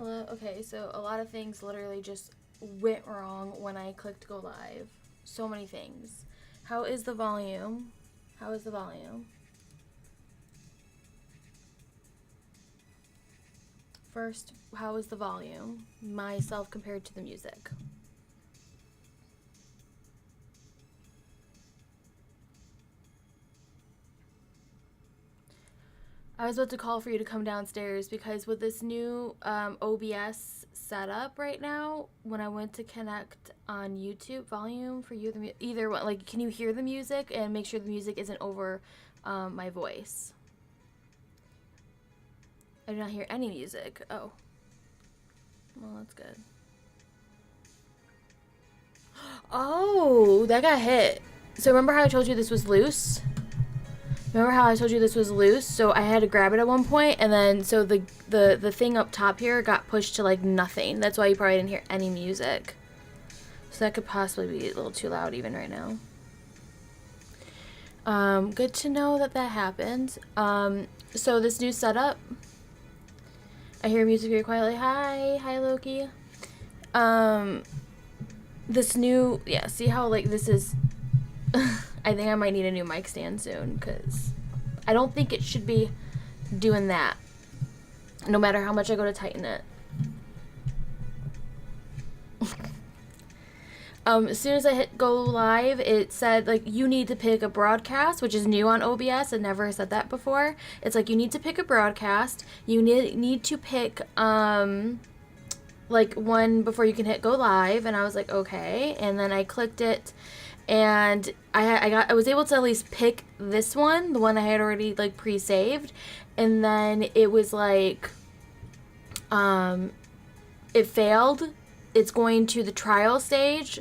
Hello. Okay, so a lot of things literally just went wrong when I clicked go live. So many things. How is the volume? How is the volume? First, how is the volume? Myself compared to the music. I was about to call for you to come downstairs because with this new OBS setup right now, when I went to connect on YouTube, volume for you, either one, like, can you hear the music and make sure the music isn't over my voice? I do not hear any music. Oh. Well, that's good. Oh, that got hit. So remember how I told you this was loose? Remember how I told you this was loose? So I had to grab it at one point, and then so the thing up top here got pushed to like nothing. That's why you probably didn't hear any music. So that could possibly be a little too loud even right now. Good to know that that happened. So this new setup. I hear music very quietly. Hi Loki. This new, yeah, see how like this is. I think I might need a new mic stand soon because I don't think it should be doing that no matter how much I go to tighten it. As soon as I hit go live, it said like you need to pick a broadcast, which is new on OBS. I never said that before. It's like you need to pick a broadcast. You need to pick like one before you can hit go live, and I was like okay, and then I clicked it. And I was able to at least pick this one, the one I had already like pre-saved, and then it was like it failed. It's going to the trial stage.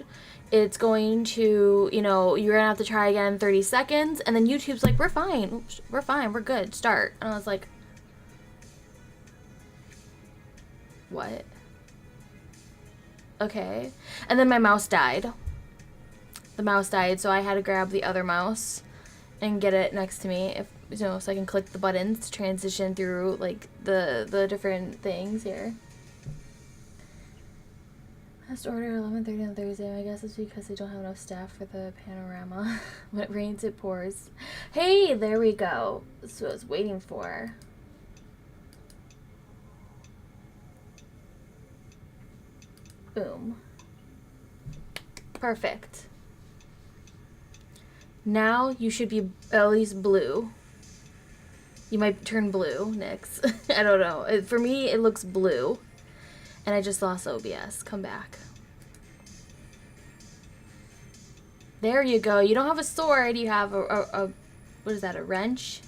It's going to, you know, you're gonna have to try again in 30 seconds, and then YouTube's like, we're fine, we're good, start. And I was like, what? Okay. And then my mouse died. The mouse died, so I had to grab the other mouse and get it next to me, if you know, so I can click the buttons to transition through like the different things here. Last order 11:30 on Thursday. I guess it's because they don't have enough staff for the panorama. When it rains, it pours. Hey, there we go. That's what I was waiting for. Boom. Perfect. Now you should be at least blue. You might turn blue, Nyx. I don't know. For me, it looks blue. And I just lost OBS. Come back. There you go. You don't have a sword. You have a what is that, a wrench?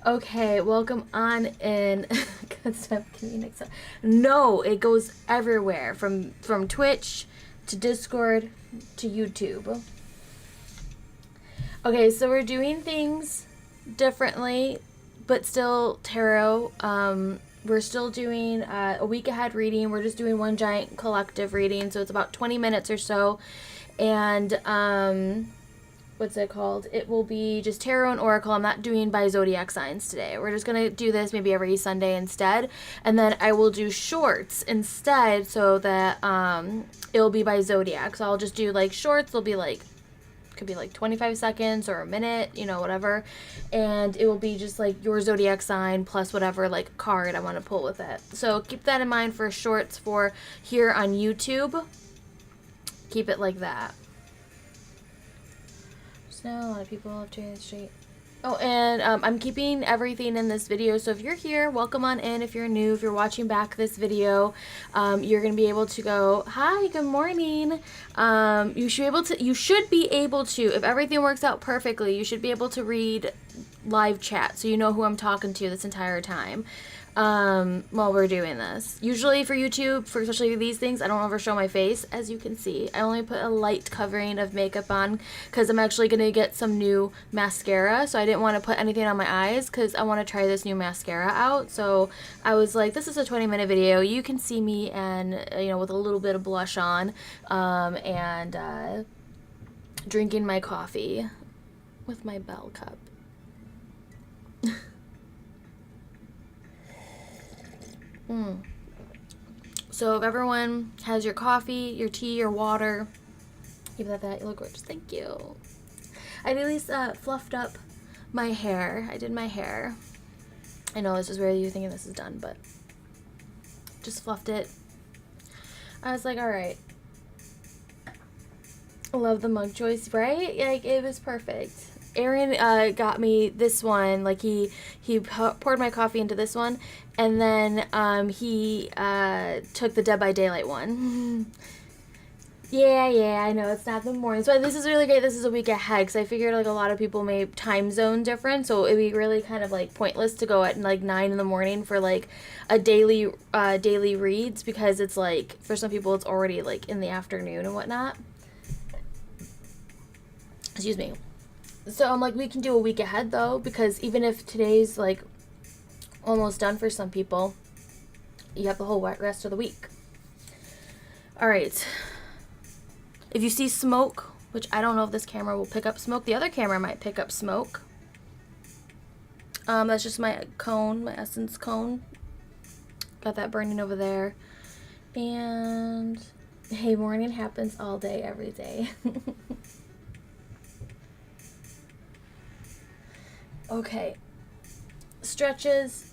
Okay, welcome on in. Good stuff. No, it goes everywhere. From Twitch to Discord to YouTube. Okay, so we're doing things differently, but still tarot. We're still doing a week ahead reading. We're just doing one giant collective reading, so it's about 20 minutes or so. And what's it called? It will be just tarot and oracle. I'm not doing by zodiac signs today. We're just gonna do this maybe every Sunday instead, and then I will do shorts instead, so that it'll be by zodiac. So I'll just do like shorts. They'll be like, could be like 25 seconds or a minute, you know, whatever, and it will be just like your zodiac sign plus whatever like card I want to pull with it. So keep that in mind for shorts for here on YouTube. Keep it like that. So now a lot of people have changed straight. Oh, and I'm keeping everything in this video, so if you're here, welcome on in. If you're new, if you're watching back this video, you're gonna be able to go, hi, good morning. You should be able to, if everything works out perfectly, you should be able to read live chat, so you know who I'm talking to this entire time while we're doing this. Usually for YouTube, for especially these things, I don't ever show my face, as you can see. I only put a light covering of makeup on because I'm actually going to get some new mascara, so I didn't want to put anything on my eyes because I want to try this new mascara out. So I was like, this is a 20-minute video. You can see me and, you know, with a little bit of blush on, and drinking my coffee with my Bell cup. So if everyone has your coffee, your tea, your water, give that. You look gorgeous. Thank you. I at least fluffed up my hair. I did my hair. I know this is weird, you're thinking this is done, but just fluffed it. I was like, all right. I love the mug choice, right? Like, it was perfect. Aaron got me this one. Like, he poured my coffee into this one, and then he took the Dead by Daylight one. Yeah, I know, it's not the morning. So this is really great. This is a week ahead, because I figured, like, a lot of people may time zone different, so it'd be really kind of, like, pointless to go at, like, 9 in the morning for, like, a daily reads, because it's, like, for some people, it's already, like, in the afternoon and whatnot. Excuse me. So I'm like, we can do a week ahead, though, because even if today's, like, almost done for some people, you have the whole rest of the week. All right. If you see smoke, which I don't know if this camera will pick up smoke. The other camera might pick up smoke. That's just my cone, my essence cone. Got that burning over there. And, hey, morning happens all day, every day. Okay. Stretches,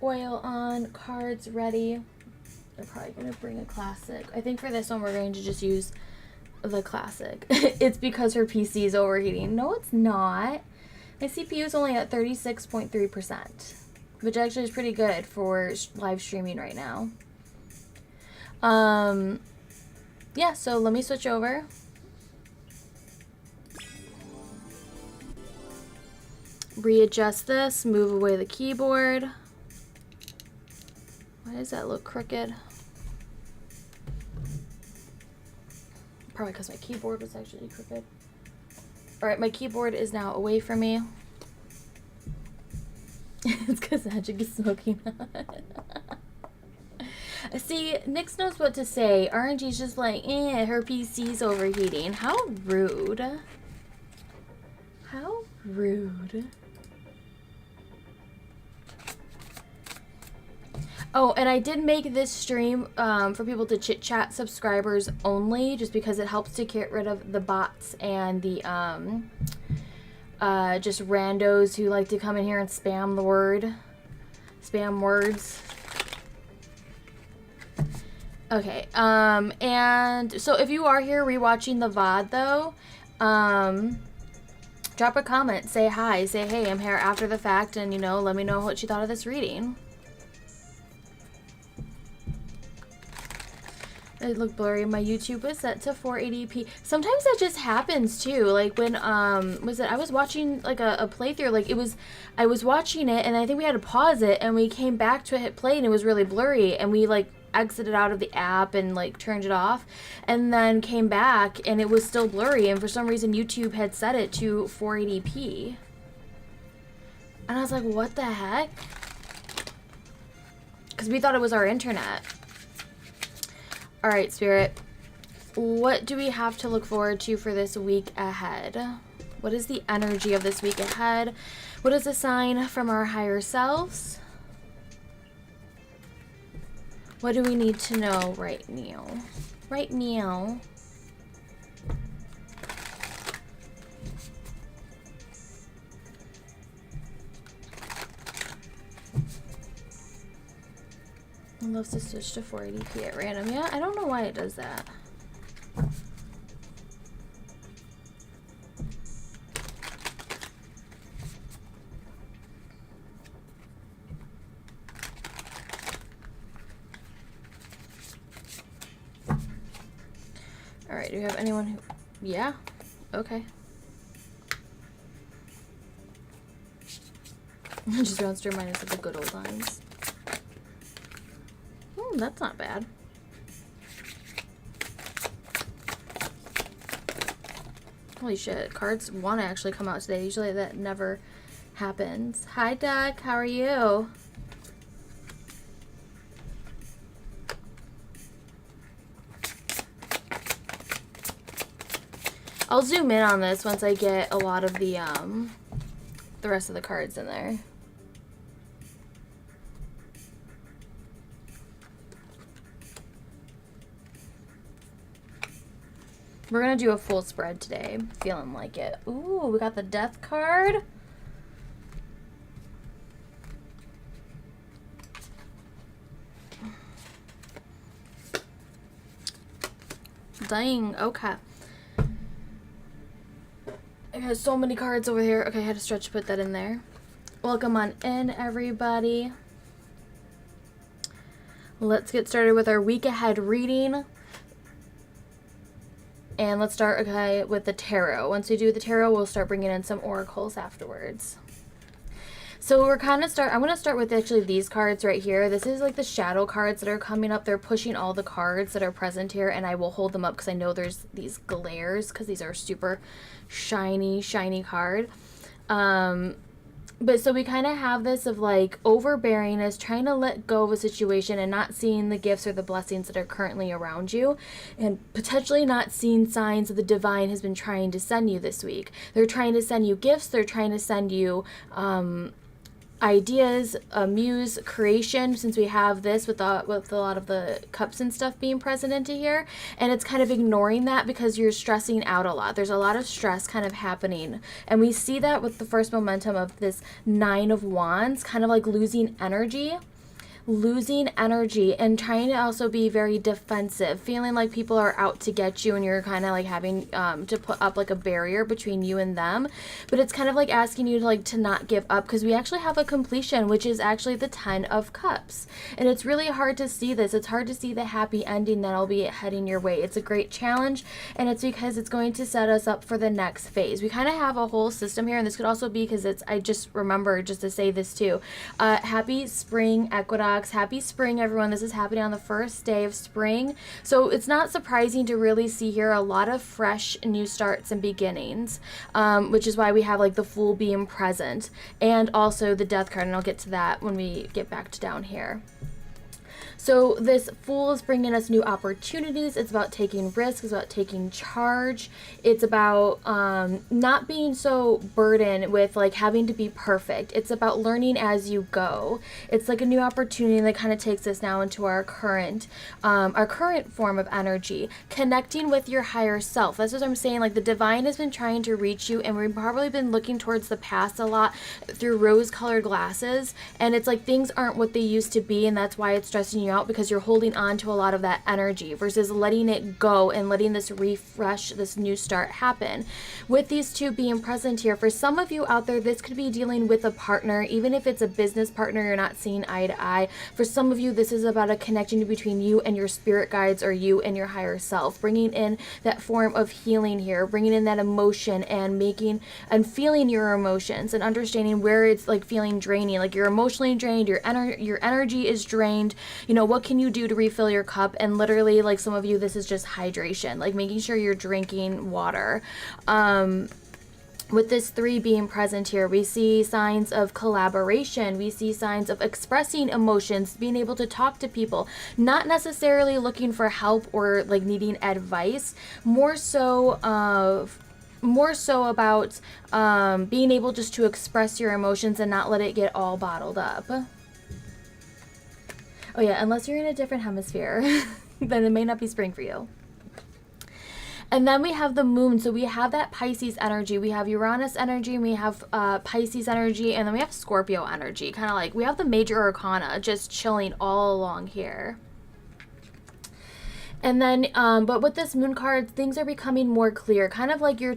oil on, cards ready. I'm probably going to bring a classic. I think for this one we're going to just use the classic. It's because her PC is overheating. No, it's not. My CPU is only at 36.3%, which actually is pretty good for live streaming right now. Yeah, so let me switch over. Readjust this, move away the keyboard. Why does that look crooked? Probably because my keyboard was actually crooked. Alright, my keyboard is now away from me. It's because Magic is smoking hot. See, Nyx knows what to say. RNG's just like, her PC's overheating. How rude. How rude. Oh, and I did make this stream for people to chit-chat, subscribers only, just because it helps to get rid of the bots and the just randos who like to come in here and spam the word. Spam words. Okay, and so if you are here rewatching the VOD, though, drop a comment, say hi, say, hey, I'm here after the fact, and, you know, let me know what you thought of this reading. It looked blurry. My YouTube was set to 480p. Sometimes that just happens too. Like when I was watching like a playthrough. Like I was watching it and I think we had to pause it and we came back to hit play and it was really blurry and we like exited out of the app and like turned it off and then came back and it was still blurry and for some reason YouTube had set it to 480p. And I was like, what the heck? Because we thought it was our internet. All right, Spirit, what do we have to look forward to for this week ahead? What is the energy of this week ahead? What is a sign from our higher selves? What do we need to know right now? Right now. It loves to switch to 480p at random. Yeah, I don't know why it does that. Alright, do you have anyone who... Yeah? Okay. Just wants to remind us of the good old times. That's not bad. Holy shit, cards want to actually come out today. Usually that never happens. Hi, Duck. How are you? I'll zoom in on this once I get a lot of the rest of the cards in there. We're going to do a full spread today. Feeling like it. Ooh, we got the Death card. Dang, okay. I got so many cards over here. Okay, I had to stretch to put that in there. Welcome on in, everybody. Let's get started with our week ahead reading. And let's start, okay, with the tarot. Once we do the tarot, we'll start bringing in some oracles afterwards. So we're kind of I'm going to start with actually these cards right here. This is like the shadow cards that are coming up. They're pushing all the cards that are present here, and I will hold them up because I know there's these glares because these are super shiny, shiny card. But so we kind of have this of like overbearingness, trying to let go of a situation and not seeing the gifts or the blessings that are currently around you, and potentially not seeing signs that the divine has been trying to send you this week. They're trying to send you gifts. They're trying to send you ideas, muse, creation, since we have this with a lot of the cups and stuff being present into here, and it's kind of ignoring that because you're stressing out a lot. There's a lot of stress kind of happening, and we see that with the first momentum of this Nine of Wands, kind of like losing energy and trying to also be very defensive, feeling like people are out to get you, and you're kind of like having to put up like a barrier between you and them. But it's kind of like asking you to not give up, because we actually have a completion, which is actually the 10 of Cups, and it's really hard to see this. It's hard to see the happy ending that'll be heading your way. It's a great challenge, and it's because it's going to set us up for the next phase. We kind of have a whole system here, and this could also be because I just remember just to say this too. Happy spring equinox. Happy spring, everyone. This is happening on the first day of spring. So it's not surprising to really see here a lot of fresh new starts and beginnings, which is why we have like the Fool being present, and also the Death card, and I'll get to that when we get back to down here. So this Fool is bringing us new opportunities. It's about taking risks. It's about taking charge. It's about not being so burdened with like having to be perfect. It's about learning as you go. It's like a new opportunity that kind of takes us now into our current form of energy, connecting with your higher self. That's what I'm saying. Like the divine has been trying to reach you, and we've probably been looking towards the past a lot through rose-colored glasses, and it's like things aren't what they used to be, and that's why it's stressing you out, because you're holding on to a lot of that energy versus letting it go and letting this refresh, this new start happen. With these two being present here, for some of you out there, this could be dealing with a partner, even if it's a business partner you're not seeing eye to eye. For some of you, this is about a connection between you and your spirit guides, or you and your higher self, bringing in that form of healing here, bringing in that emotion and making and feeling your emotions and understanding where it's like feeling draining, like you're emotionally drained, your energy is drained. You know, what can you do to refill your cup? And literally, like some of you, this is just hydration, like making sure you're drinking water. With this 3 being present here, we see signs of collaboration. We see signs of expressing emotions, being able to talk to people, not necessarily looking for help or like needing advice, more so about being able just to express your emotions and not let it get all bottled up. Oh yeah, unless you're in a different hemisphere, then it may not be spring for you. And then we have the moon. So we have that Pisces energy. We have Uranus energy, and we have Pisces energy, and then we have Scorpio energy. Kind of like we have the major arcana just chilling all along here. And then, but with this moon card, things are becoming more clear. Kind of like you were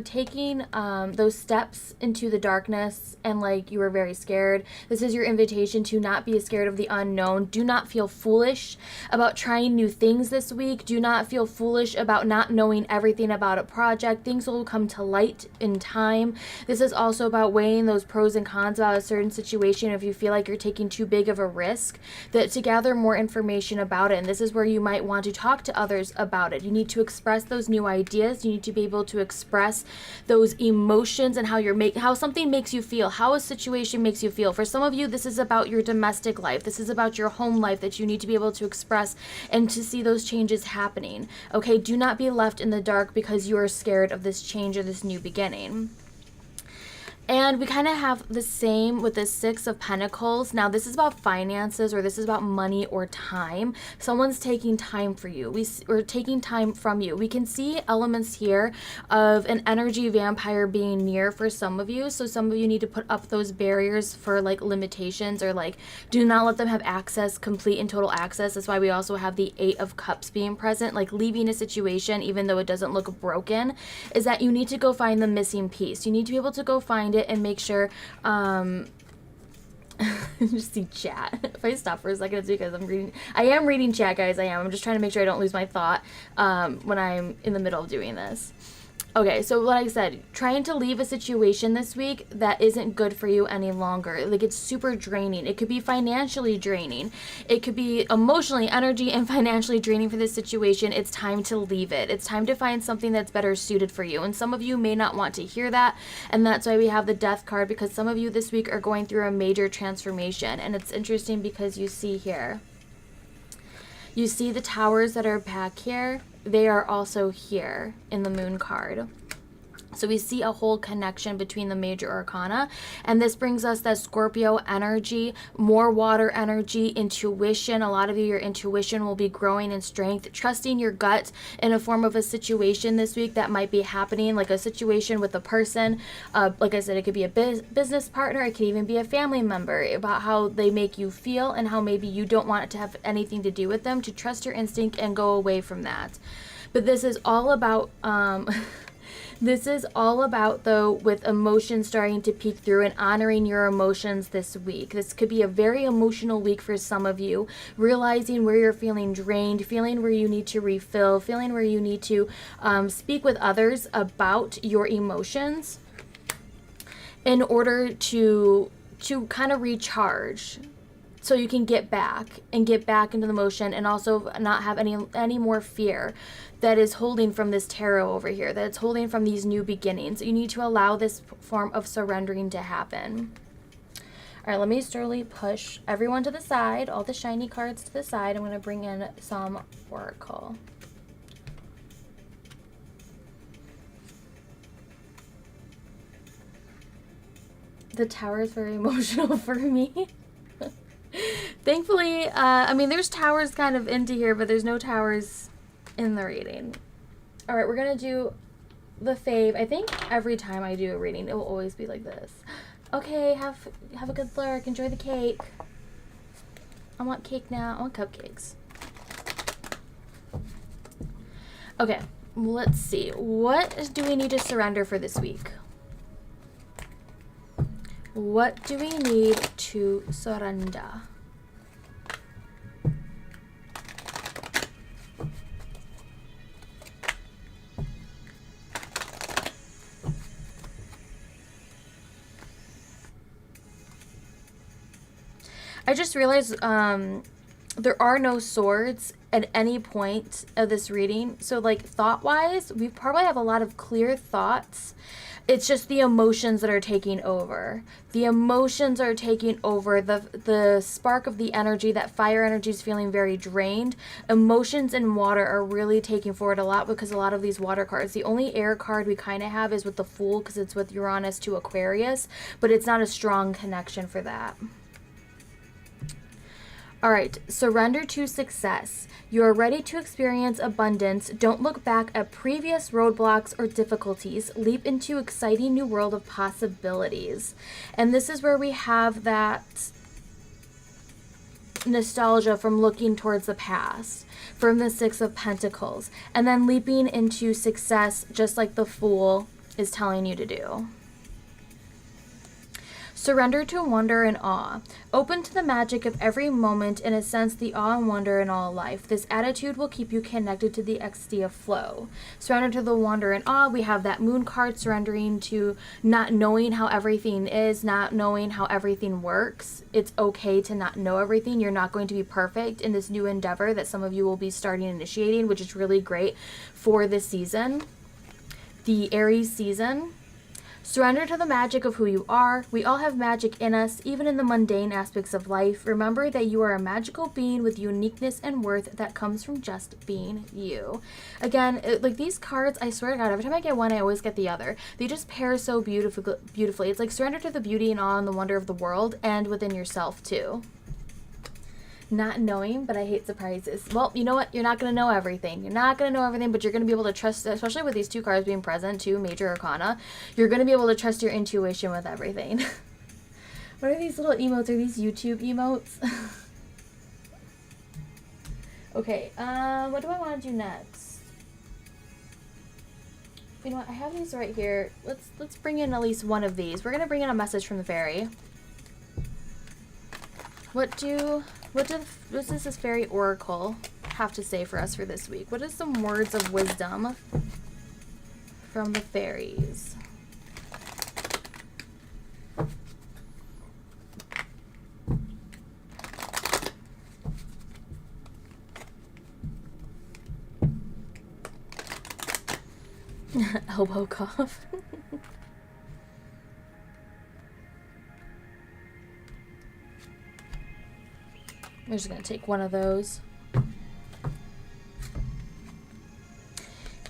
taking those steps into the darkness, and like you were very scared. This is your invitation to not be scared of the unknown. Do not feel foolish about trying new things this week. Do not feel foolish about not knowing everything about a project. Things will come to light in time. This is also about weighing those pros and cons about a certain situation. If you feel like you're taking too big of a risk, that to gather more information about it. And this is where you might want to talk to others about it. You need to express those new ideas. You need to be able to express those emotions and how something makes you feel, how a situation makes you feel. For some of you, this is about your domestic life. This is about your home life that you need to be able to express and to see those changes happening. Okay, do not be left in the dark because you are scared of this change or this new beginning. And we kind of have the same with the Six of Pentacles. Now, this is about finances, or this is about money or time. Someone's taking time for you. We're taking time from you. We can see elements here of an energy vampire being near for some of you. So some of you need to put up those barriers for like limitations, or like do not let them have access, complete and total access. That's why we also have the Eight of Cups being present, like leaving a situation even though it doesn't look broken, is that you need to go find the missing piece. You need to be able to go find it and make sure just see chat. If I stop for a second, it's because I am reading chat, guys. I'm just trying to make sure I don't lose my thought when I'm in the middle of doing this. Okay, so like I said, trying to leave a situation this week that isn't good for you any longer. Like, it's super draining. It could be financially draining. It could be emotionally, energy, and financially draining for this situation. It's time to leave it. It's time to find something that's better suited for you. And some of you may not want to hear that, and that's why we have the Death card, because some of you this week are going through a major transformation. And it's interesting because you see here, you see the towers that are back here. They are also here in the Moon card. So we see a whole connection between the major arcana, and this brings us that Scorpio energy, more water energy, intuition. A lot of you, your intuition will be growing in strength, trusting your gut in a form of a situation this week that might be happening, like a situation with a person. Like I said, it could be a business partner. It could even be a family member, about how they make you feel and how maybe you don't want it to have anything to do with them, to trust your instinct and go away from that. But this is all about this is all about, though, with emotions starting to peek through and honoring your emotions this week. This could be a very emotional week for some of you, realizing where you're feeling drained, feeling where you need to refill, feeling where you need to speak with others about your emotions in order to kind of recharge, so you can get back into the motion, and also not have any more fear that is holding from this tarot over here, that it's holding from these new beginnings. You need to allow this form of surrendering to happen. All right, let me slowly push everyone to the side, all the shiny cards to the side. I'm going to bring in some oracle. The tower is very emotional for me. Thankfully, I mean, there's towers kind of into here, but there's no towers in the reading. All right, we're going to do the fave. I think every time I do a reading, it will always be like this. Okay, have a good lurk. Enjoy the cake. I want cake now. I want cupcakes. Okay, let's see. What do we need to surrender for this week? What do we need to surrender? I just realized there are no swords at any point of this reading. So, like, thought-wise, we probably have a lot of clear thoughts. It's just the emotions that are taking over. The emotions are taking over. The spark of the energy, that fire energy, is feeling very drained. Emotions and water are really taking forward a lot, because a lot of these water cards, the only air card we kind of have is with the Fool, because it's with Uranus to Aquarius, but it's not a strong connection for that. All right, surrender to success. You are ready to experience abundance. Don't look back at previous roadblocks or difficulties. Leap into exciting new world of possibilities. And this is where we have that nostalgia from looking towards the past, from the Six of Pentacles, and then leaping into success, just like the Fool is telling you to do. Surrender to wonder and awe. Open to the magic of every moment, and sense the awe and wonder in all life. This attitude will keep you connected to the ecstasy of flow. Surrender to the wonder and awe. We have that Moon card, surrendering to not knowing how everything is, not knowing how everything works. It's okay to not know everything. You're not going to be perfect in this new endeavor that some of you will be starting initiating, which is really great for this season, the Aries season. Surrender to the magic of who you are. We all have magic in us, even in the mundane aspects of life. Remember that you are a magical being with uniqueness and worth that comes from just being you. Again, like these cards, I swear to God, every time I get one, I always get the other. They just pair so beautifully. It's like surrender to the beauty and awe and the wonder of the world and within yourself too. Not knowing, but I hate surprises. Well, you know what? You're not going to know everything. You're not going to know everything, but you're going to be able to trust, especially with these two cards being present, two major arcana, you're going to be able to trust your intuition with everything. What are these little emotes? Are these YouTube emotes? Okay, what do I want to do next? You know what? I have these right here. Let's bring in at least one of these. We're going to bring in a message from the fairy. What does this fairy oracle have to say for us for this week? What is some words of wisdom from the fairies? Elbow cough. We're just going to take one of those.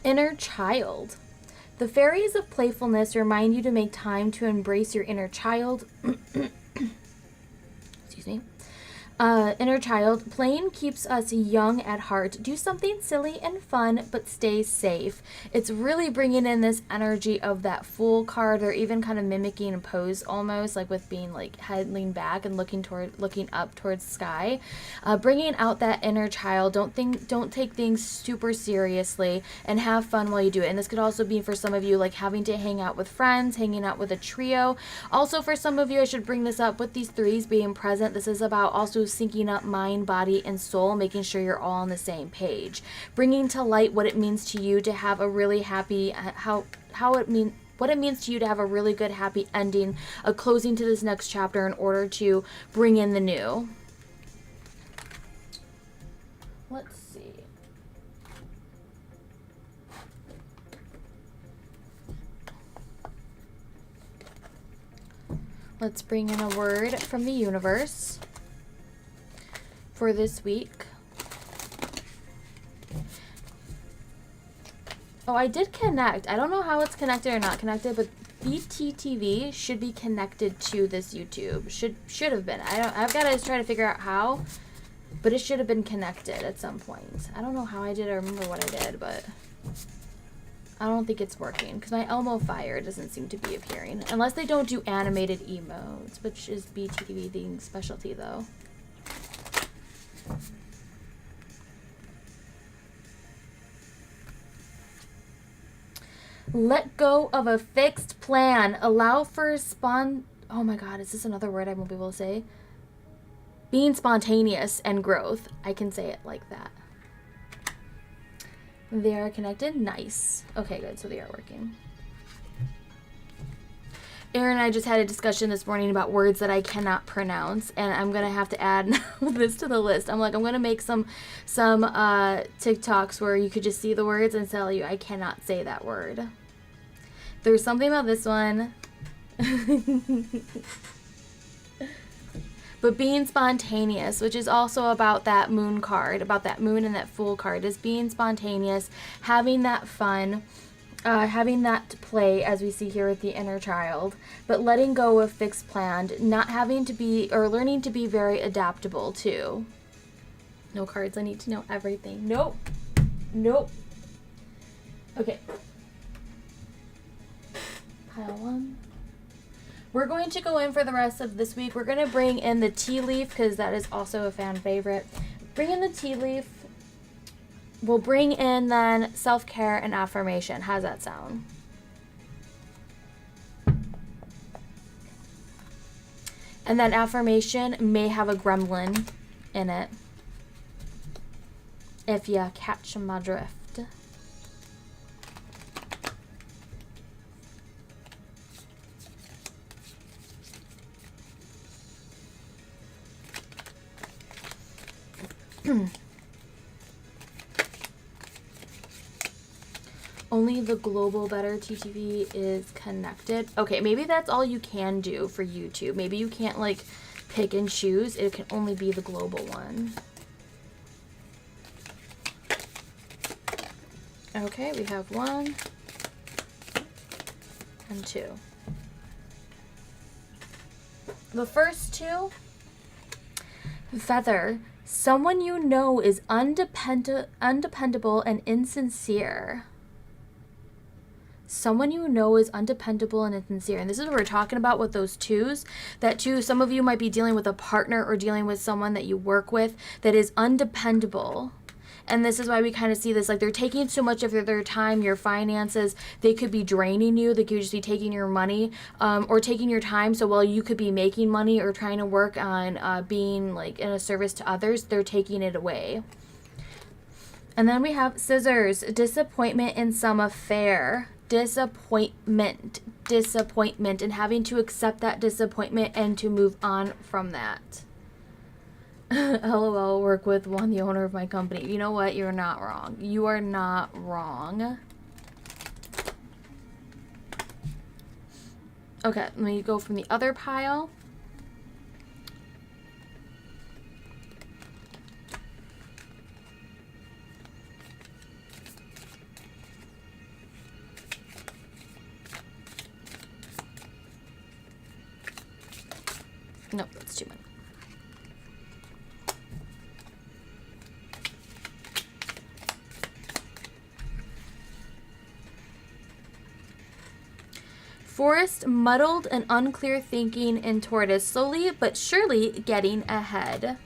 Inner child. The fairies of playfulness remind you to make time to embrace your inner child. Excuse me. Inner child. Playing keeps us young at heart. Do something silly and fun, but stay safe. It's really bringing in this energy of that Fool card, or even kind of mimicking a pose almost, like with being like head leaned back and looking up towards the sky. Bringing out that inner child. Don't take things super seriously, and have fun while you do it. And this could also be for some of you like having to hang out with friends, hanging out with a trio. Also for some of you, I should bring this up with these threes being present. This is about also syncing up mind, body, and soul, making sure you're all on the same page. Bringing to light what it means to you to have a really happy, what it means to you to have a really good, happy ending, a closing to this next chapter in order to bring in the new. Let's see. Let's bring in a word from the universe for this week. Oh, I did connect. I don't know how it's connected or not connected, but BTTV should be connected to this YouTube. Should have been. I've got to try to figure out how, but it should have been connected at some point. I don't know how I did. I remember what I did, but I don't think it's working because my Elmo Fire doesn't seem to be appearing unless they don't do animated emotes, which is BTTV's specialty though. Let go of a fixed plan. Allow for oh my God, is this another word I won't be able to say? Being spontaneous and growth. I can say it like that. They are connected. Nice. Okay, good. So they are working. Aaron and I just had a discussion this morning about words that I cannot pronounce, and I'm gonna have to add this to the list. I'm like, I'm gonna make some TikToks where you could just see the words and tell you I cannot say that word. There's something about this one. But being spontaneous, which is also about that moon card, about that moon and that Fool card, is being spontaneous, having that fun, having that play, as we see here with the inner child, but letting go of fixed plan, not having to be, or learning to be very adaptable too. No cards, I need to know everything. Nope. Nope. Okay. Pile one. We're going to go in for the rest of this week. We're going to bring in the tea leaf because that is also a fan favorite. Bring in the tea leaf. We'll bring in then self-care and affirmation. How's that sound? And that affirmation may have a gremlin in it, if you catch my drift. Only the global better TTV is connected. Okay, maybe that's all you can do for YouTube. Maybe you can't like pick and choose. It can only be the global one. Okay, we have 1 and 2. The first 2, feather. Someone you know is undependable and insincere. Someone you know is undependable and insincere. And this is what we're talking about with those 2s. That 2, some of you might be dealing with a partner or dealing with someone that you work with that is undependable. And this is why we kind of see this, like they're taking so much of their time, your finances. They could be draining you. They could just be taking your money or taking your time. So while you could be making money or trying to work on being like in a service to others, they're taking it away. And then we have scissors, disappointment in some affair. Disappointment, and having to accept that disappointment and to move on from that. LOL, work with Juan, the owner of my company. You know what? You're not wrong. You are not wrong. Okay, let me go from the other pile. No, that's too many. Forest, muddled and unclear thinking in tortoise, slowly but surely getting ahead.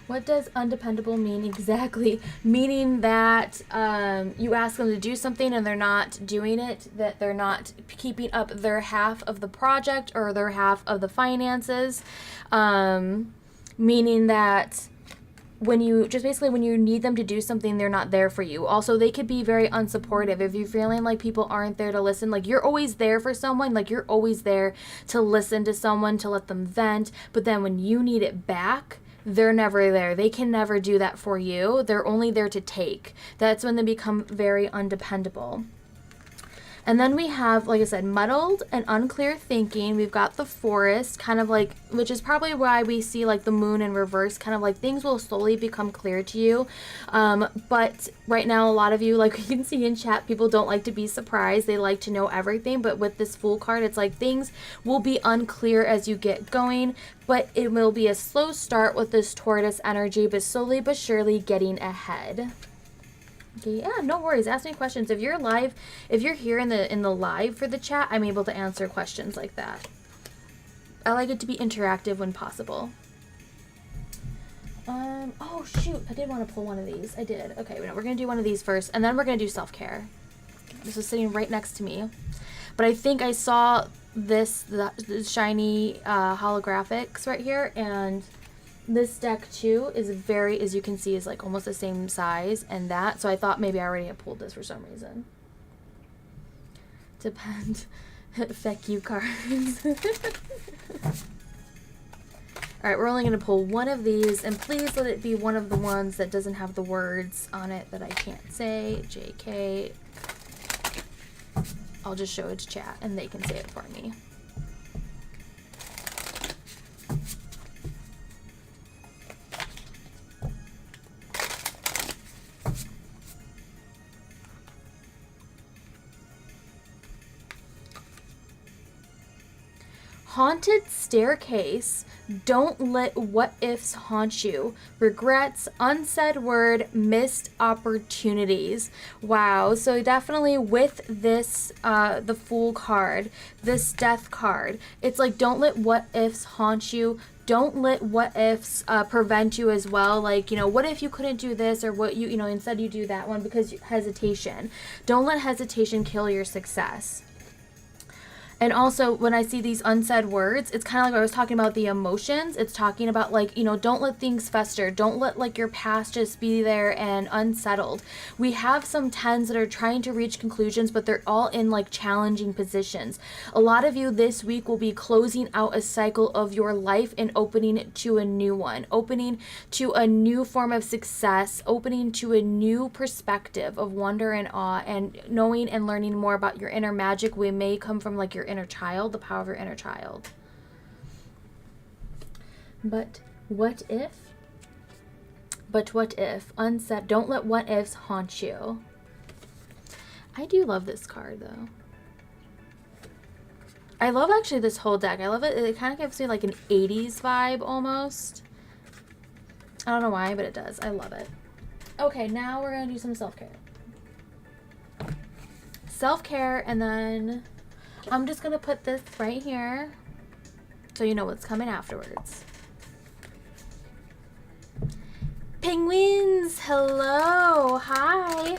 What does undependable mean exactly? Meaning that you ask them to do something and they're not doing it, that they're not keeping up their half of the project or their half of the finances. Meaning that when you need them to do something, they're not there for you. Also, they could be very unsupportive. If you're feeling like people aren't there to listen, like you're always there for someone, like you're always there to listen to someone, to let them vent. But then when you need it back, they're never there. They can never do that for you. They're only there to take. That's when they become very undependable. And then we have, like I said, muddled and unclear thinking. We've got the forest, kind of like, which is probably why we see like the moon in reverse, kind of like things will slowly become clear to you. But right now, a lot of you, like you can see in chat, people don't like to be surprised. They like to know everything. But with this Fool card, it's like things will be unclear as you get going. But it will be a slow start with this tortoise energy, but slowly but surely getting ahead. Okay, yeah, no worries. Ask me questions. If you're live, if you're here in the live for the chat, I'm able to answer questions like that. I like it to be interactive when possible. Oh shoot, I did want to pull one of these. I did. Okay, we're gonna do one of these first, and then we're gonna do self-care. This is sitting right next to me, but I think I saw the shiny holographics right here, and this deck too is very, as you can see, is like almost the same size and that. So I thought maybe I already had pulled this for some reason. Depend. Feck you cards. Alright, we're only going to pull one of these. And please let it be one of the ones that doesn't have the words on it that I can't say. JK. I'll just show it to chat and they can say it for me. Haunted staircase. Don't let what ifs haunt you. Regrets, unsaid word, missed opportunities. Wow. So definitely with this, the Fool card, this Death card, it's like don't let what ifs haunt you. Don't let what ifs prevent you as well. Like, you know, what if you couldn't do this, or what you know, instead you do that one, because hesitation. Don't let hesitation kill your success. And also, when I see these unsaid words, it's kind of like I was talking about the emotions. It's talking about, like, you know, don't let things fester. Don't let, like, your past just be there and unsettled. We have some 10s that are trying to reach conclusions, but they're all in, like, challenging positions. A lot of you this week will be closing out a cycle of your life and opening to a new one, opening to a new form of success, opening to a new perspective of wonder and awe, and knowing and learning more about your inner magic. We may come from, like, your inner child, the power of your inner child. But what if? But what if? Unsaid. Don't let what ifs haunt you. I do love this card, though. I love actually this whole deck. I love it. It kind of gives me like an 80s vibe almost. I don't know why, but it does. I love it. Okay, now we're going to do some self-care. Self-care, and then I'm just going to put this right here so you know what's coming afterwards. Penguins, hello, hi.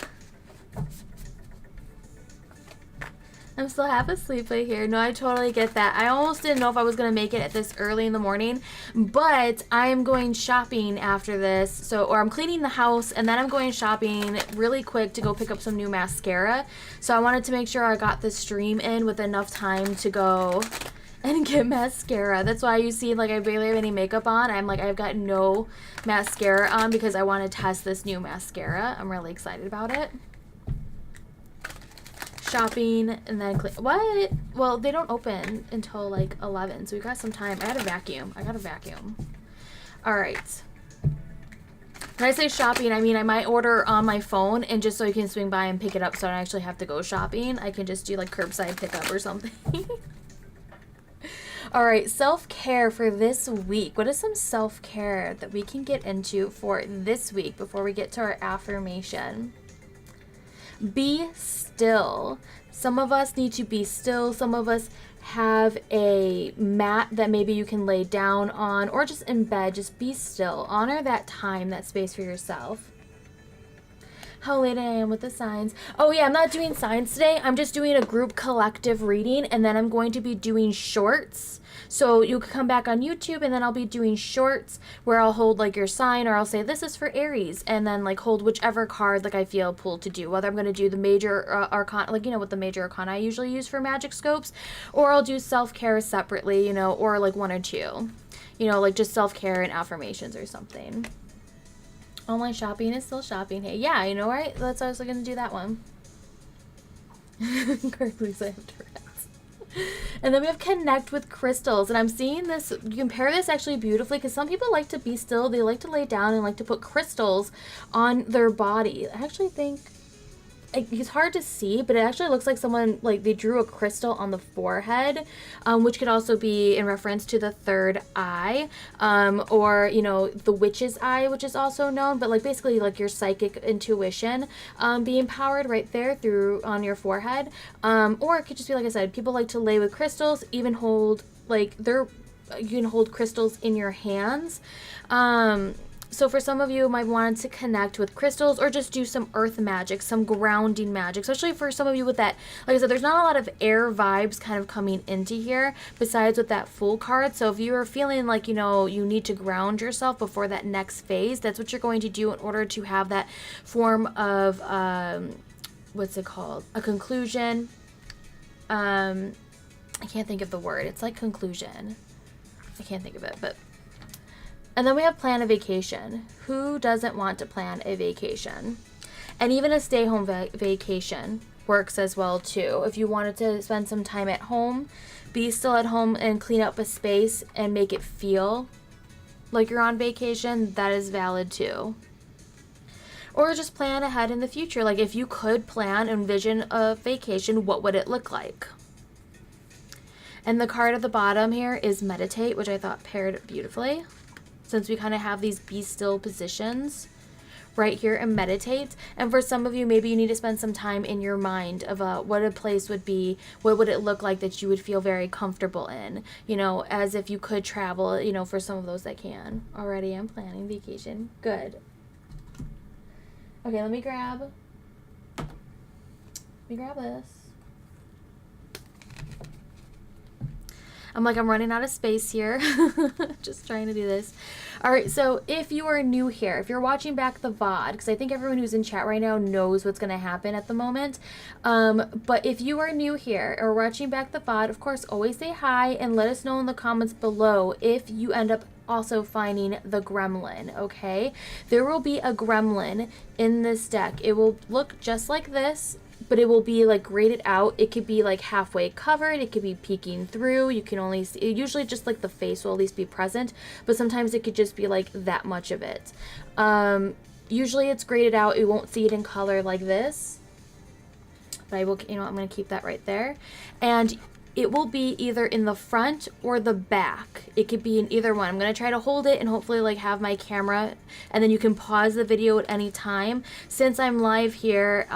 I'm still half asleep right here. No, I totally get that. I almost didn't know if I was going to make it at this early in the morning, but I am going shopping after this. Or I'm cleaning the house, and then I'm going shopping really quick to go pick up some new mascara. So I wanted to make sure I got the stream in with enough time to go and get mascara. That's why you see, like, I barely have any makeup on. I'm like, I've got no mascara on because I want to test this new mascara. I'm really excited about it. Shopping, and then what? Well, they don't open until like 11, so we got some time. I gotta vacuum. All right. When I say shopping, I mean I might order on my phone, and just so you can swing by and pick it up, so I don't actually have to go shopping. I can just do like curbside pickup or something. All right, self-care for this week. What is some self-care that we can get into for this week before we get to our affirmation? Be still. Some of us need to be still. Some of us have a mat that maybe you can lay down on, or just in bed. Just be still. Honor that time, that space for yourself. How late I am with the signs. Oh yeah, I'm not doing signs today. I'm just doing a group collective reading, and then I'm going to be doing shorts. So you can come back on YouTube, and then I'll be doing shorts where I'll hold like your sign, or I'll say this is for Aries, and then like hold whichever card like I feel pulled to do. Whether I'm going to do the major arcana, like, you know, what the major arcana I usually use for magic scopes, or I'll do self-care separately, you know, or like one or two, you know, like just self-care and affirmations or something. Online shopping is still shopping. Hey, yeah, you know, right? That's why I was going to do that one. Please, I have Tourette's. And then we have connect with crystals, and I'm seeing this, you can pair this actually beautifully, because some people like to be still, they like to lay down and like to put crystals on their body. I actually think it's hard to see, but it actually looks like someone, like, they drew a crystal on the forehead, which could also be in reference to the third eye, or, you know, the witch's eye, which is also known, but like basically like your psychic intuition being powered right there through on your forehead, or it could just be, like I said, people like to lay with crystals, even hold like you can hold crystals in your hands. So for some of you might want to connect with crystals, or just do some earth magic, some grounding magic, especially for some of you with that, like I said, there's not a lot of air vibes kind of coming into here besides with that Fool card. So if you're feeling like, you know, you need to ground yourself before that next phase, that's what you're going to do in order to have that form of, what's it called? A conclusion. I can't think of the word. It's like conclusion. I can't think of it, but... And then we have plan a vacation. Who doesn't want to plan a vacation? And even a stay-home vacation works as well, too. If you wanted to spend some time at home, be still at home and clean up a space and make it feel like you're on vacation, that is valid, too. Or just plan ahead in the future. Like, if you could plan, envision a vacation, what would it look like? And the card at the bottom here is meditate, which I thought paired beautifully, since we kind of have these be still positions right here, and meditate. And for some of you, maybe you need to spend some time in your mind of what a place would be, what would it look like that you would feel very comfortable in, you know, as if you could travel, you know, for some of those that can. Already I'm planning vacation. Good. Okay, let me grab this. I'm running out of space here. Just trying to do this. All right, so if you are new here, if you're watching back the VOD, because I think everyone who's in chat right now knows what's going to happen at the moment. But if you are new here or watching back the VOD, of course, always say hi and let us know in the comments below if you end up also finding the gremlin, okay? There will be a gremlin in this deck. It will look just like this, but it will be like graded out. It could be like halfway covered. It could be peeking through. You can only see, usually just like the face will at least be present, but sometimes it could just be like that much of it. Usually it's graded out. You won't see it in color like this, but I will, you know, I'm going to keep that right there. And it will be either in the front or the back. It could be in either one. I'm going to try to hold it and hopefully like have my camera, and then you can pause the video at any time. Since I'm live here,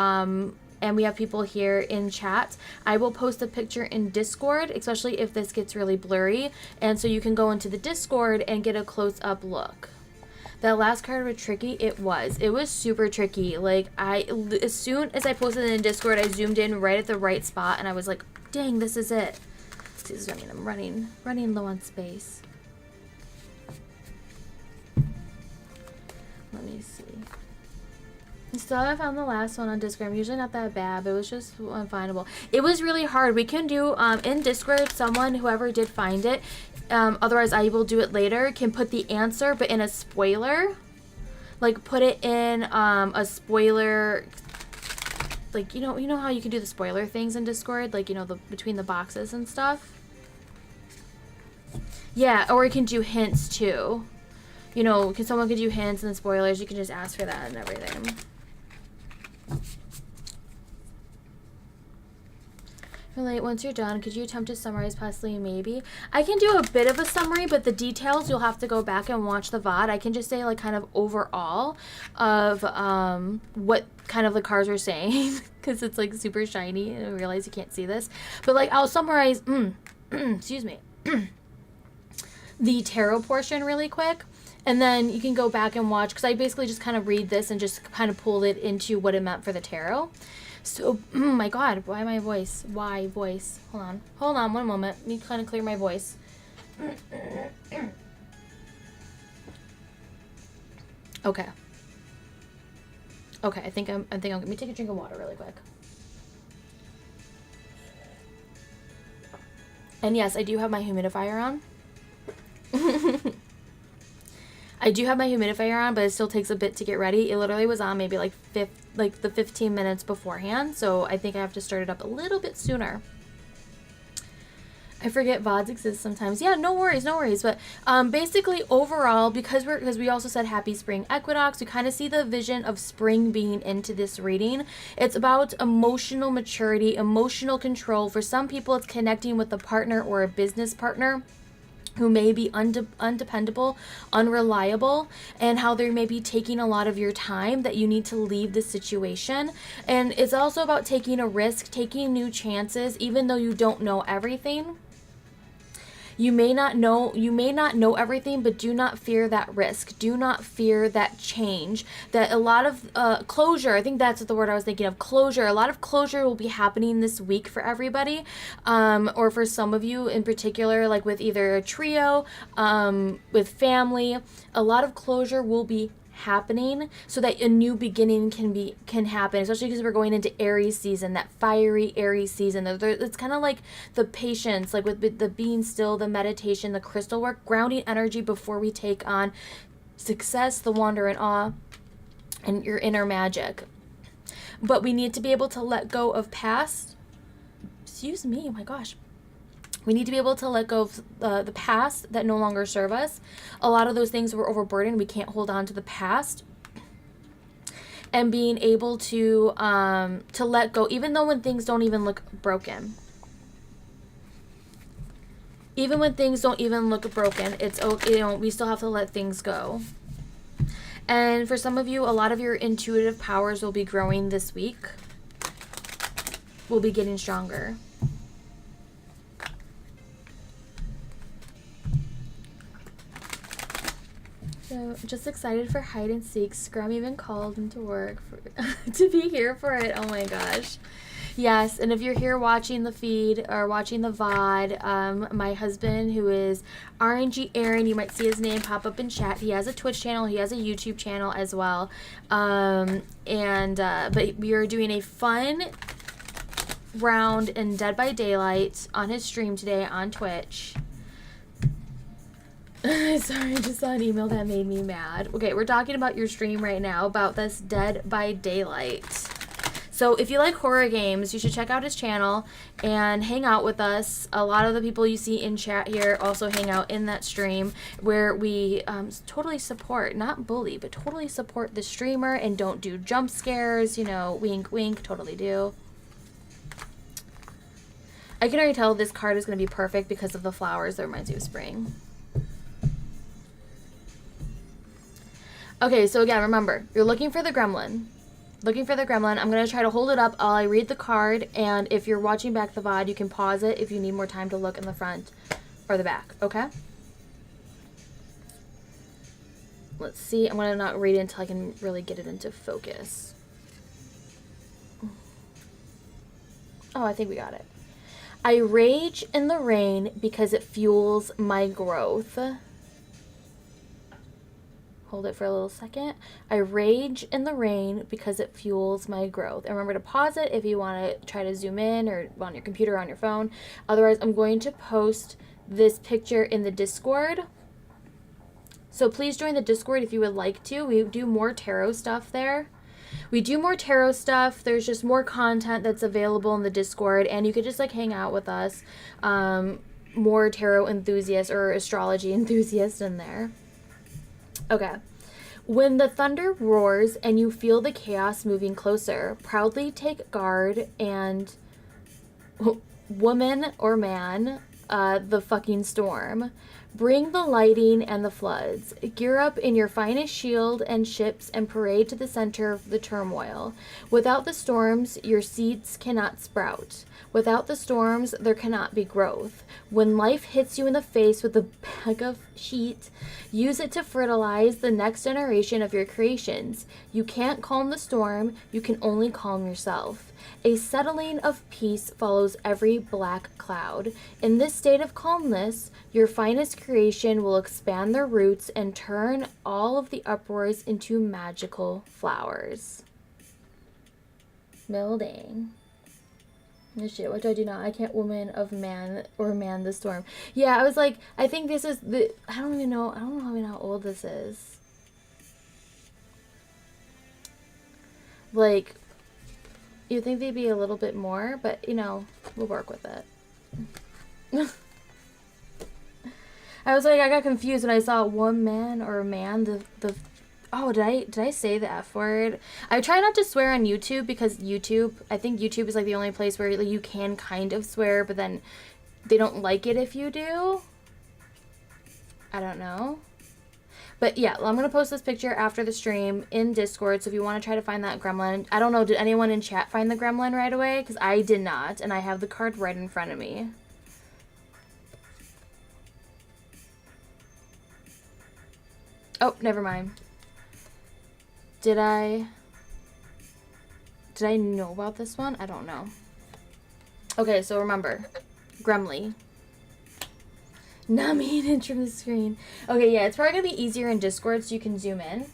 and we have people here in chat, I will post a picture in Discord, especially if this gets really blurry. And so you can go into the Discord and get a close-up look. That last card was tricky. It was super tricky. Like, as soon as I posted it in Discord, I zoomed in right at the right spot and I was like, dang, this is it. Excuse me, I'm running low on space. Let me see. Still haven't found the last one on Discord. I'm usually not that bad, but it was just unfindable. It was really hard. We can do, in Discord, whoever did find it, otherwise I will do it later, can put the answer, but in a spoiler. Like, put it in, a spoiler, like, you know how you can do the spoiler things in Discord? Like, you know, between the boxes and stuff? Yeah, or you can do hints, too. You know, someone could do hints and spoilers. You can just ask for that and everything. Relate, once you're done, could you attempt to summarize possibly maybe? I can do a bit of a summary, but the details you'll have to go back and watch the VOD. I can just say like kind of overall of what kind of the cards were saying because it's like super shiny and I realize you can't see this. But like I'll summarize excuse me. The tarot portion really quick. And then you can go back and watch, because I basically just kind of read this and just kind of pulled it into what it meant for the tarot. So, oh my God, why my voice? Why voice? Hold on, one moment. Let me kind of clear my voice. Okay. Okay, I think I'm let me take a drink of water really quick. And yes, I do have my humidifier on. I do have my humidifier on, but it still takes a bit to get ready. It literally was on maybe like the 15 minutes beforehand, so I think I have to start it up a little bit sooner. I forget VODs exist sometimes. Yeah, no worries. But basically, overall, because we also said happy spring equinox, we kind of see the vision of spring being into this reading. It's about emotional maturity, emotional control. For some people, it's connecting with a partner or a business partner who may be undependable, unreliable, and how they may be taking a lot of your time that you need to leave the situation. And it's also about taking a risk, taking new chances, even though you don't know everything. You may not know everything, but do not fear that risk. Do not fear that change. That a lot of closure, I think that's the word I was thinking of, closure. A lot of closure will be happening this week for everybody, or for some of you in particular, like with either a trio, with family. A lot of closure will be happening so that a new beginning can happen, especially because we're going into Aries season, that fiery Aries season. It's kind of like the patience, like with the being still, the meditation, the crystal work, grounding energy before we take on success, the wonder and awe, and your inner magic. But we need to be able to let go of past, excuse me, oh my gosh. We need to be able to let go of the past that no longer serve us. A lot of those things were overburdened. We can't hold on to the past. And being able to let go, even though when things don't even look broken. Even when things don't even look broken, it's okay. You know, we still have to let things go. And for some of you, a lot of your intuitive powers will be growing this week. Will be getting stronger. So, just excited for hide and seek. Scrum even called into work to be here for it. Oh my gosh. Yes, and if you're here watching the feed or watching the VOD, my husband, who is RNG Aaron, you might see his name pop up in chat. He has a Twitch channel. He has a YouTube channel as well. But we are doing a fun round in Dead by Daylight on his stream today on Twitch. Sorry, I just saw an email that made me mad. Okay, we're talking about your stream right now, about this Dead by Daylight. So if you like horror games, you should check out his channel and hang out with us. A lot of the people you see in chat here also hang out in that stream, where we totally support, not bully, but totally support the streamer and don't do jump scares, you know, wink, wink, totally do. I can already tell this card is going to be perfect because of the flowers that reminds you of spring. Okay, so again, remember, you're looking for the gremlin. Looking for the gremlin. I'm going to try to hold it up while I read the card, and if you're watching back the VOD, you can pause it if you need more time to look in the front or the back, okay? Let's see. I'm going to not read it until I can really get it into focus. Oh, I think we got it. I rage in the rain because it fuels my growth. Hold it for a little second. I rage in the rain because it fuels my growth. And remember to pause it if you want to try to zoom in or on your computer or on your phone. Otherwise, I'm going to post this picture in the Discord. So please join the Discord if you would like to. We do more tarot stuff there. We do more tarot stuff. There's just more content that's available in the Discord. And you could just like hang out with us. More tarot enthusiasts or astrology enthusiasts in there. Okay. When the thunder roars and you feel the chaos moving closer, proudly take guard and woman or man, the fucking storm. Bring the lighting and the floods. Gear up in your finest shield and ships and parade to the center of the turmoil. Without the storms, your seeds cannot sprout. Without the storms, there cannot be growth. When life hits you in the face with a bag of heat, use it to fertilize the next generation of your creations. You can't calm the storm, you can only calm yourself. A settling of peace follows every black cloud. In this state of calmness, your finest creation will expand their roots and turn all of the uproars into magical flowers. Building. No shit, what do I do now? I can't woman of man or man the storm. Yeah, I was like, I think this is the, I don't know how old this is. Like, you'd think they'd be a little bit more, but, you know, we'll work with it. I was like, I got confused when I saw woman or man, oh, did I say the F word? I try not to swear on YouTube because I think YouTube is like the only place where like, you can kind of swear, but then they don't like it if you do. I don't know. But yeah, I'm going to post this picture after the stream in Discord, so if you want to try to find that gremlin. I don't know, did anyone in chat find the gremlin right away? Because I did not, and I have the card right in front of me. Oh, never mind. Did I know about this one? I don't know. Okay, so remember, Gremly. Not me an inch from the screen. Okay, yeah, it's probably going to be easier in Discord so you can zoom in.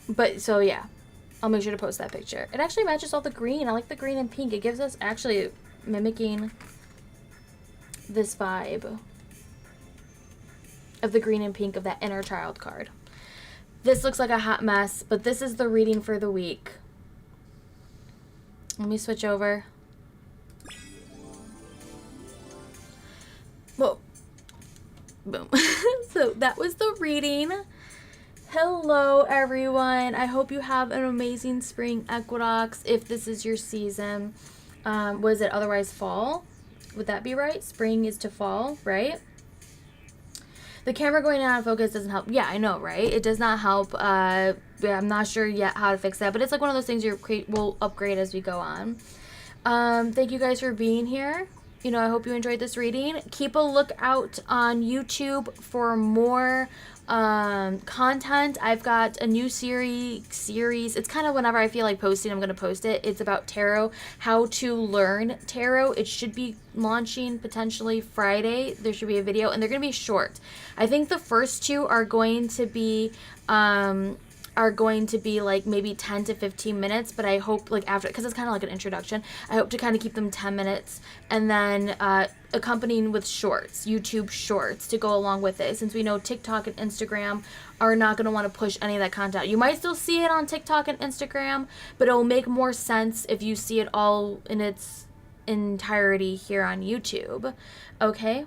But, so yeah, I'll make sure to post that picture. It actually matches all the green. I like the green and pink. It gives us actually mimicking this vibe of the green and pink of that inner child card. This looks like a hot mess, but this is the reading for the week. Let me switch over. Whoa. Boom. So that was the reading. Hello, everyone. I hope you have an amazing spring equinox if this is your season. Was it otherwise fall? Would that be right? Spring is to fall, right? The camera going out of focus doesn't help. Yeah, I know, right? It does not help. Yeah, I'm not sure yet how to fix that, but it's like one of those things we'll upgrade as we go on. Thank you guys for being here. you know, I hope you enjoyed this reading. Keep a lookout on YouTube for more content. I've got a new series. It's kind of whenever I feel like posting, I'm going to post it. It's about tarot, how to learn tarot. It should be launching potentially Friday. There should be a video, and they're going to be short. I think the first two are going to be like maybe 10 to 15 minutes, but I hope like after, because it's kind of like an introduction, I hope to kind of keep them 10 minutes and then accompanying with shorts, YouTube shorts to go along with it, since we know TikTok and Instagram are not going to want to push any of that content. You might still see it on TikTok and Instagram, but it'll make more sense if you see it all in its entirety here on YouTube. Okay?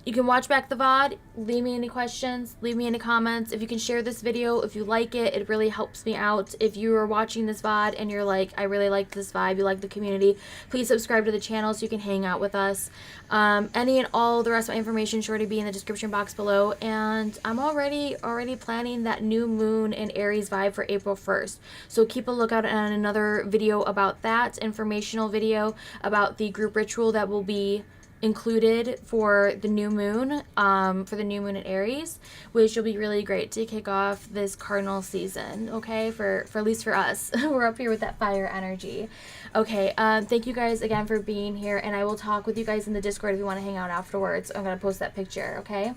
You can watch back the VOD, leave me any questions, leave me any comments. If you can share this video, if you like it, it really helps me out. If you are watching this VOD and you're like, I really like this vibe, you like the community, please subscribe to the channel so you can hang out with us. Any and all the rest of my information sure to be in the description box below. And I'm already planning that new moon and Aries vibe for April 1st. So keep a lookout on another video about that, informational video about the group ritual that will be included for the new moon in Aries, which will be really great to kick off this cardinal season, okay, for at least for us. We're up here with that fire energy. Okay, thank you guys again for being here, and I will talk with you guys in the Discord if you want to hang out afterwards. I'm gonna post that picture, okay?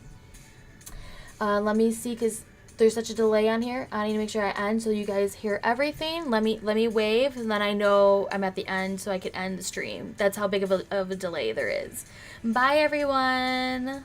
Let me see, because there's such a delay on here. I need to make sure I end so you guys hear everything. Let me wave, and then I know I'm at the end so I can end the stream. That's how big of a delay there is. Bye, everyone.